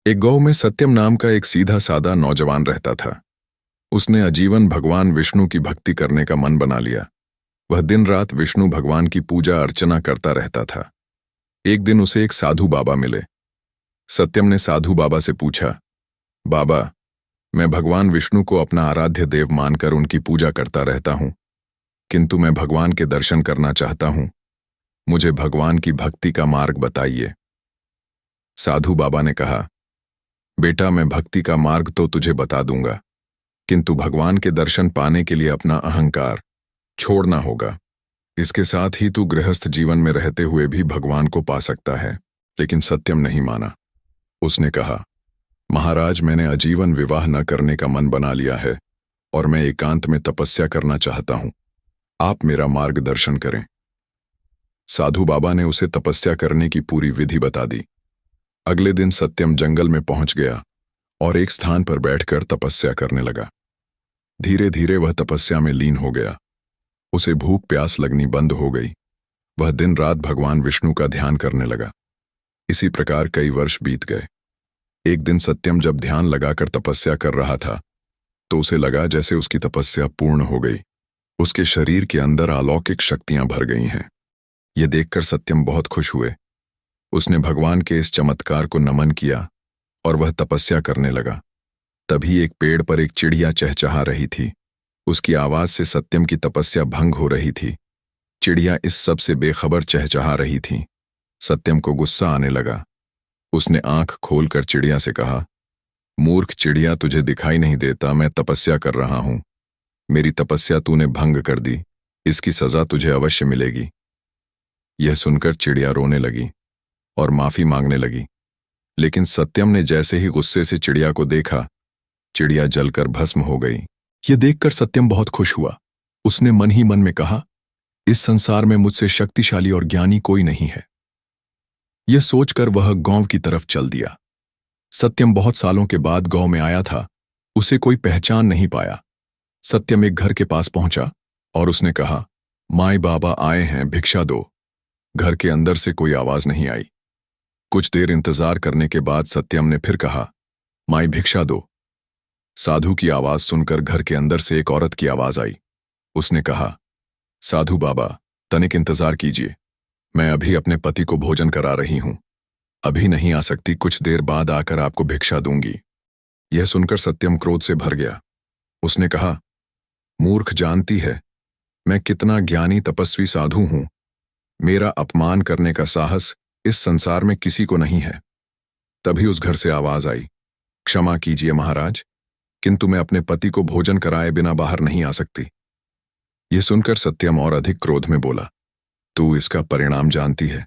एक गांव में सत्यम नाम का एक सीधा सादा नौजवान रहता था। उसने आजीवन भगवान विष्णु की भक्ति करने का मन बना लिया। वह दिन रात विष्णु भगवान की पूजा अर्चना करता रहता था। एक दिन उसे एक साधु बाबा मिले। सत्यम ने साधु बाबा से पूछा, बाबा, मैं भगवान विष्णु को अपना आराध्य देव मानकर उनकी पूजा करता रहता हूं, किंतु मैं भगवान के दर्शन करना चाहता हूं। मुझे भगवान की भक्ति का मार्ग बताइए। साधु बाबा ने कहा, बेटा, मैं भक्ति का मार्ग तो तुझे बता दूंगा, किंतु भगवान के दर्शन पाने के लिए अपना अहंकार छोड़ना होगा। इसके साथ ही तू गृहस्थ जीवन में रहते हुए भी भगवान को पा सकता है। लेकिन सत्यम नहीं माना। उसने कहा, महाराज, मैंने आजीवन विवाह न करने का मन बना लिया है और मैं एकांत में तपस्या करना चाहता हूं। आप मेरा मार्गदर्शन करें। साधु बाबा ने उसे तपस्या करने की पूरी विधि बता दी। अगले दिन सत्यम जंगल में पहुंच गया और एक स्थान पर बैठकर तपस्या करने लगा। धीरे धीरे वह तपस्या में लीन हो गया। उसे भूख प्यास लगनी बंद हो गई। वह दिन रात भगवान विष्णु का ध्यान करने लगा। इसी प्रकार कई वर्ष बीत गए। एक दिन सत्यम जब ध्यान लगाकर तपस्या कर रहा था तो उसे लगा जैसे उसकी तपस्या पूर्ण हो गई। उसके शरीर के अंदर अलौकिक शक्तियां भर गई हैं। यह देखकर सत्यम बहुत खुश हुए। उसने भगवान के इस चमत्कार को नमन किया और वह तपस्या करने लगा। तभी एक पेड़ पर एक चिड़िया चहचहा रही थी। उसकी आवाज से सत्यम की तपस्या भंग हो रही थी। चिड़िया इस सब से बेखबर चहचहा रही थी। सत्यम को गुस्सा आने लगा। उसने आंख खोलकर चिड़िया से कहा, मूर्ख चिड़िया, तुझे दिखाई नहीं देता मैं तपस्या कर रहा हूं। मेरी तपस्या तूने भंग कर दी। इसकी सजा तुझे अवश्य मिलेगी। यह सुनकर चिड़िया रोने लगी और माफी मांगने लगी। लेकिन सत्यम ने जैसे ही गुस्से से चिड़िया को देखा, चिड़िया जलकर भस्म हो गई। यह देखकर सत्यम बहुत खुश हुआ। उसने मन ही मन में कहा, इस संसार में मुझसे शक्तिशाली और ज्ञानी कोई नहीं है। यह सोचकर वह गांव की तरफ चल दिया। सत्यम बहुत सालों के बाद गांव में आया था। उसे कोई पहचान नहीं पाया। सत्यम एक घर के पास पहुंचा और उसने कहा, माई बाबा आए हैं, भिक्षा दो। घर के अंदर से कोई आवाज नहीं आई। कुछ देर इंतजार करने के बाद सत्यम ने फिर कहा, माई भिक्षा दो। साधु की आवाज सुनकर घर के अंदर से एक औरत की आवाज आई। उसने कहा, साधु बाबा, तनिक इंतजार कीजिए, मैं अभी अपने पति को भोजन करा रही हूं। अभी नहीं आ सकती, कुछ देर बाद आकर आपको भिक्षा दूंगी। यह सुनकर सत्यम क्रोध से भर गया। उसने कहा, मूर्ख, जानती है मैं कितना ज्ञानी तपस्वी साधु हूं। मेरा अपमान करने का साहस इस संसार में किसी को नहीं है। तभी उस घर से आवाज आई, क्षमा कीजिए महाराज, किंतु मैं अपने पति को भोजन कराए बिना बाहर नहीं आ सकती। यह सुनकर सत्यम और अधिक क्रोध में बोला, तू इसका परिणाम जानती है।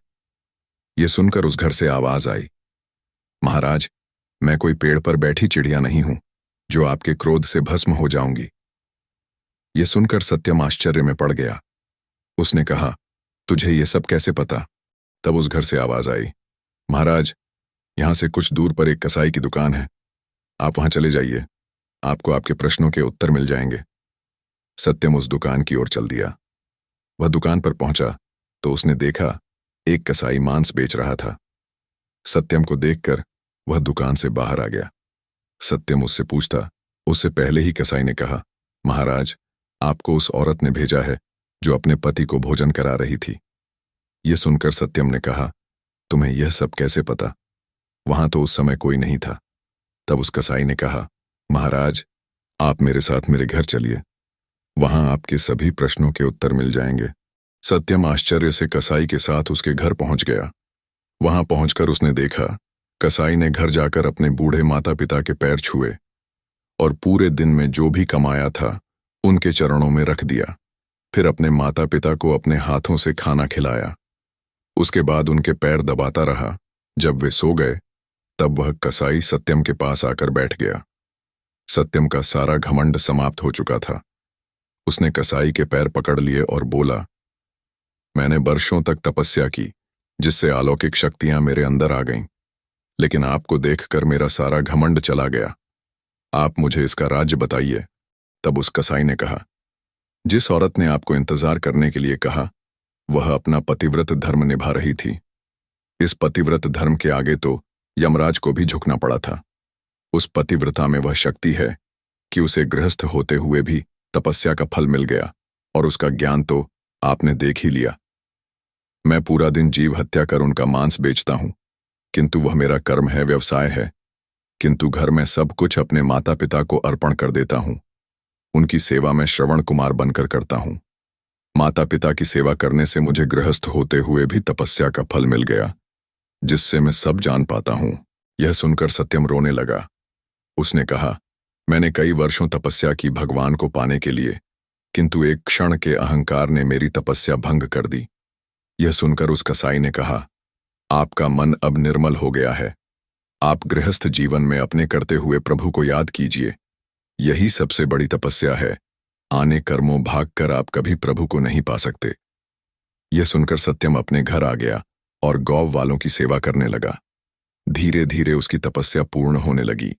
यह सुनकर उस घर से आवाज आई, महाराज, मैं कोई पेड़ पर बैठी चिड़िया नहीं हूं जो आपके क्रोध से भस्म हो जाऊंगी। यह सुनकर सत्यम आश्चर्य में पड़ गया। उसने कहा, तुझे ये सब कैसे पता? तब उस घर से आवाज आई, महाराज, यहां से कुछ दूर पर एक कसाई की दुकान है, आप वहां चले जाइए, आपको आपके प्रश्नों के उत्तर मिल जाएंगे। सत्यम उस दुकान की ओर चल दिया। वह दुकान पर पहुंचा तो उसने देखा एक कसाई मांस बेच रहा था। सत्यम को देखकर वह दुकान से बाहर आ गया। सत्यम उससे पूछता, उससे पहले ही कसाई ने कहा, महाराज, आपको उस औरत ने भेजा है जो अपने पति को भोजन करा रही थी। यह सुनकर सत्यम ने कहा, तुम्हें यह सब कैसे पता? वहां तो उस समय कोई नहीं था। तब उस कसाई ने कहा, महाराज, आप मेरे साथ मेरे घर चलिए, वहां आपके सभी प्रश्नों के उत्तर मिल जाएंगे। सत्यम आश्चर्य से कसाई के साथ उसके घर पहुंच गया। वहां पहुंचकर उसने देखा कसाई ने घर जाकर अपने बूढ़े माता पिता के पैर छुए और पूरे दिन में जो भी कमाया था उनके चरणों में रख दिया। फिर अपने माता पिता को अपने हाथों से खाना खिलाया। उसके बाद उनके पैर दबाता रहा। जब वे सो गए तब वह कसाई सत्यम के पास आकर बैठ गया। सत्यम का सारा घमंड समाप्त हो चुका था। उसने कसाई के पैर पकड़ लिए और बोला, मैंने वर्षों तक तपस्या की जिससे अलौकिक शक्तियां मेरे अंदर आ गईं, लेकिन आपको देखकर मेरा सारा घमंड चला गया। आप मुझे इसका राज्य बताइए। तब उस कसाई ने कहा, जिस औरत ने आपको इंतजार करने के लिए कहा वह अपना पतिव्रत धर्म निभा रही थी। इस पतिव्रत धर्म के आगे तो यमराज को भी झुकना पड़ा था। उस पतिव्रता में वह शक्ति है कि उसे गृहस्थ होते हुए भी तपस्या का फल मिल गया, और उसका ज्ञान तो आपने देख ही लिया। मैं पूरा दिन जीव हत्या कर उनका मांस बेचता हूं, किंतु वह मेरा कर्म है, व्यवसाय है। किंतु घर में सब कुछ अपने माता पिता को अर्पण कर देता हूं। उनकी सेवा मैं श्रवण कुमार बनकर करता हूं। माता पिता की सेवा करने से मुझे गृहस्थ होते हुए भी तपस्या का फल मिल गया, जिससे मैं सब जान पाता हूं। यह सुनकर सत्यम रोने लगा। उसने कहा, मैंने कई वर्षों तपस्या की भगवान को पाने के लिए, किंतु एक क्षण के अहंकार ने मेरी तपस्या भंग कर दी। यह सुनकर उस कसाई ने कहा, आपका मन अब निर्मल हो गया है। आप गृहस्थ जीवन में अपने करते हुए प्रभु को याद कीजिए। यही सबसे बड़ी तपस्या है। आने कर्मों भाग कर आप कभी प्रभु को नहीं पा सकते। यह सुनकर सत्यम अपने घर आ गया और गौ वालों की सेवा करने लगा। धीरे धीरे उसकी तपस्या पूर्ण होने लगी।